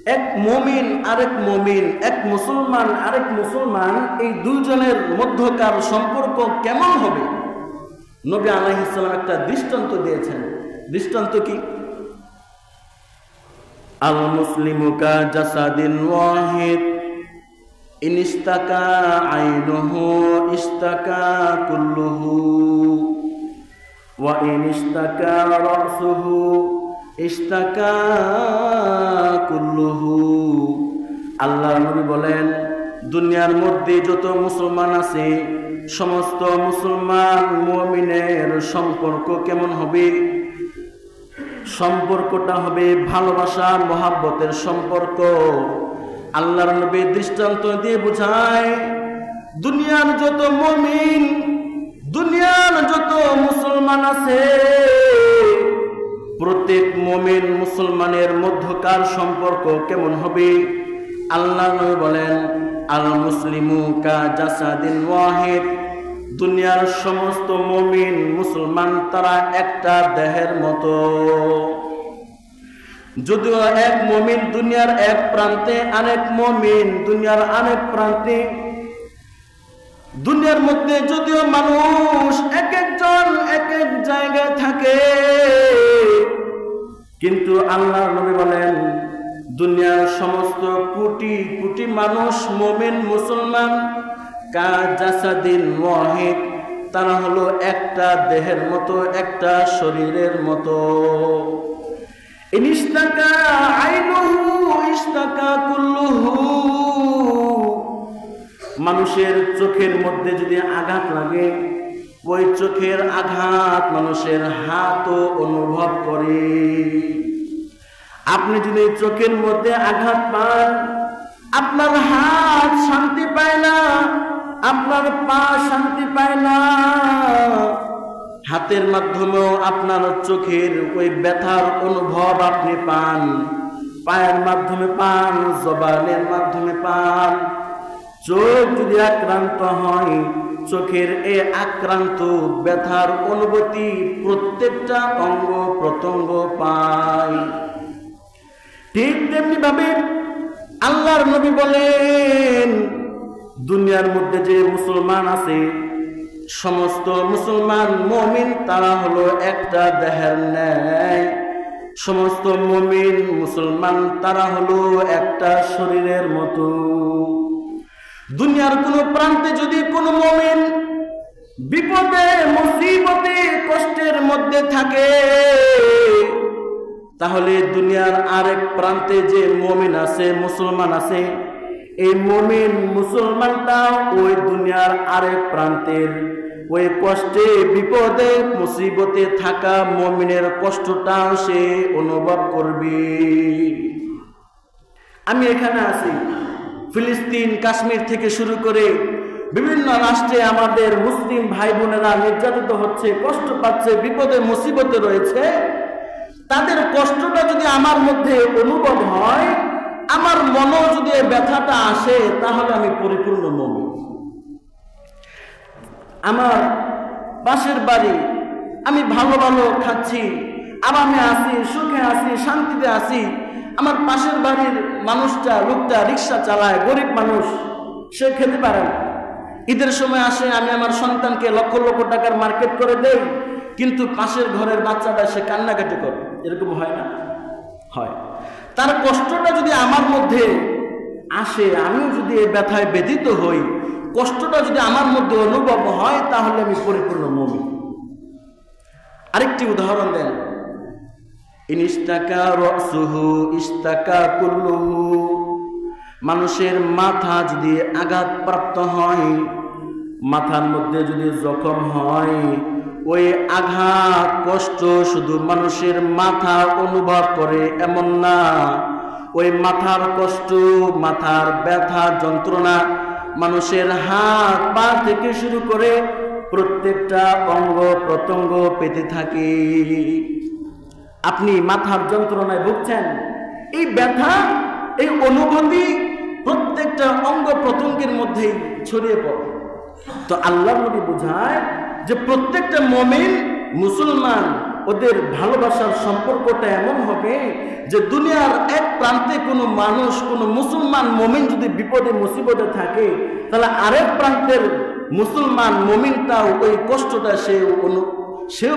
এক মুমিন আরেক মুমিন, এক মুসলমান আরেক মুসলমান, এই দুইজনের মধ্যকার সম্পর্ক কেমন হবে? নবী আলাইহিস সালাম একটা দৃষ্টান্ত দিয়েছেন। দৃষ্টান্ত কি? আল মুসলিমু কা জাসাদিন ওয়াহিদ ইন ইস্তাকা আইনুহু ইস্তাকা কুল্লুহু ওয়া ইন ইস্তাকা রাসুহু ইস্তাকা কুল্লুহু। আল্লাহর নবী বলেন, দুনিয়ার মধ্যে যত মুসলমান আছে সমস্ত মুসলমান মুমিনের সম্পর্ক কেমন হবে? সম্পর্কটা হবে ভালোবাসা মহাব্বতের সম্পর্ক। আল্লাহর নবী দৃষ্টান্ত দিয়ে বোঝায়, দুনিয়ার যত মুমিন, দুনিয়ার যত মুসলমান আছে, প্রত্যেক মুমিন মুসলমানের মধ্যকার সম্পর্ক কেমন হবে? আল্লাহর নবী বলেন, আল মুসলিমু কা জাসাদিন ওয়াহিদ, দুনিয়ার সমস্ত মুমিন মুসলমান তারা একটা দেহের মতো। যদিও এক মুমিন দুনিয়ার এক প্রান্তে, আরেক মুমিন দুনিয়ার আরেক প্রান্তে, দুনিয়ার মধ্যে যদিও মানুষ এক একজন এক এক জায়গায় থাকে, কিন্তু আল্লাহর নবী বলেন, দুনিয়ার সমস্ত কোটি কোটি মানুষ মুমিন মুসলমান কা জাসাদিন ওয়াহিদ, তারা হলো একটা দেহের মতো, একটা শরীরের মতো। ইনিস্তাকা আইনুহু ইস্তাকা কুল্লুহু, মানুষের চোখের মধ্যে যদি আঘাত লাগে, ওই চোখের আঘাত মানুষের হাতও অনুভব করে। আপনি যদি চোখের মধ্যে আঘাত পান, আপনার হাত শান্তি পায় না, আপনার পা শান্তি পায় না। হাতের মাধ্যমেও আপনার চোখের ওই ব্যথার অনুভব আপনি পান, পায়ের মাধ্যমে পান, জবানের মাধ্যমে পান। চোখ যদি আক্রান্ত হয়, চোখের এই আক্রান্ত ব্যথার অনুভূতি প্রত্যেকটা অঙ্গ প্রত্যঙ্গ পায়। ঠিক তেমনি ভাবে আল্লাহর নবী বলেন, দুনিয়ার মধ্যে যে মুসলমান আছে সমস্ত মুসলমান মুমিন তারা হলো একটা দেহের ন্যায়। সমস্ত মুমিন মুসলমান তারা হলো একটা শরীরের মতো। দুনিয়ার কোন প্রান্তে যদি কোনো মুমিন বিপদে মুসিবতে কষ্টের মধ্যে থাকে, তাহলে দুনিয়ার আরেক প্রান্তে যে মুমিন আছে, মুসলমান আছে, এই মুমিন মুসলমানটা ওই দুনিয়ার আরেক প্রান্তের ওই কষ্টে বিপদে মুসিবতে থাকা মুমিনের কষ্টটাও সে অনুভব করবে। আমি এখানে আছি, ফিলিস্তিন কাশ্মীর থেকে শুরু করে বিভিন্ন রাষ্ট্রে আমাদের মুসলিম ভাই বোনেরা নির্যাতিত হচ্ছে, কষ্ট পাচ্ছে, বিপদে মুসিবতে রয়েছে। তাদের কষ্টটা যদি আমার মধ্যে অনুভব হয়, আমার মনেও যদি এই ব্যথাটা আসে, তাহলে আমি পরিপূর্ণ মুমিন। আমার পাশের বাড়ি, আমি ভালো ভালো খাচ্ছি, আরামে আছি, সুখে আছি, শান্তিতে আছি। আমার পাশের বাড়ির মানুষটা, লোকটা রিক্সা চালায়, গরিব মানুষ, সে খেতে পারে না। ঈদের সময় আসে, আমি আমার সন্তানকে লক্ষ লক্ষ টাকার মার্কেট করে দেই, কিন্তু পাশের ঘরের বাচ্চাটা সে কান্নাকাটি করে। এরকম হয় না? হয়। তার কষ্টটা যদি আমার মধ্যে আসে, আমিও যদি এই ব্যথায় ব্যথিত হই, কষ্টটা যদি আমার মধ্যে অনুভব হয়, তাহলে আমি পরিপূর্ণ মুমিন। আরেকটি উদাহরণ দেন, ইনিস্তাকা রাসুহু ইস্তাকা কুল্লুহু, মানুষের মাথা যদি আঘাতপ্রাপ্ত হয়, মাথার মধ্যে যদি জখম হয়, ওই আঘাত কষ্ট শুধু মানুষের মাথা অনুভব করে এমন না, ওই মাথার কষ্ট, মাথার ব্যথা যন্ত্রণা মানুষের হাত পা থেকে শুরু করে প্রত্যেকটা অঙ্গ প্রত্যঙ্গ পেতে থাকে। আপনি মাথার যন্ত্রণায় ভুগছেন, এই ব্যথা, এই অনুভূতি প্রত্যেকটা অঙ্গ প্রত্যঙ্গের মধ্যেই ছড়িয়ে পড়ে। তো আল্লাহর নবী বোঝায় যে প্রত্যেকটা মুমিন মুসলমান ওদের ভালোবাসার সম্পর্কটা এমন হবে যে দুনিয়ার এক প্রান্তে কোনো মানুষ, কোনো মুসলমান মুমিন যদি বিপদে মুসিবতে থাকে, তাহলে আরেক প্রান্তের মুসলমান মুমিনটাও ওই কষ্টটা সেও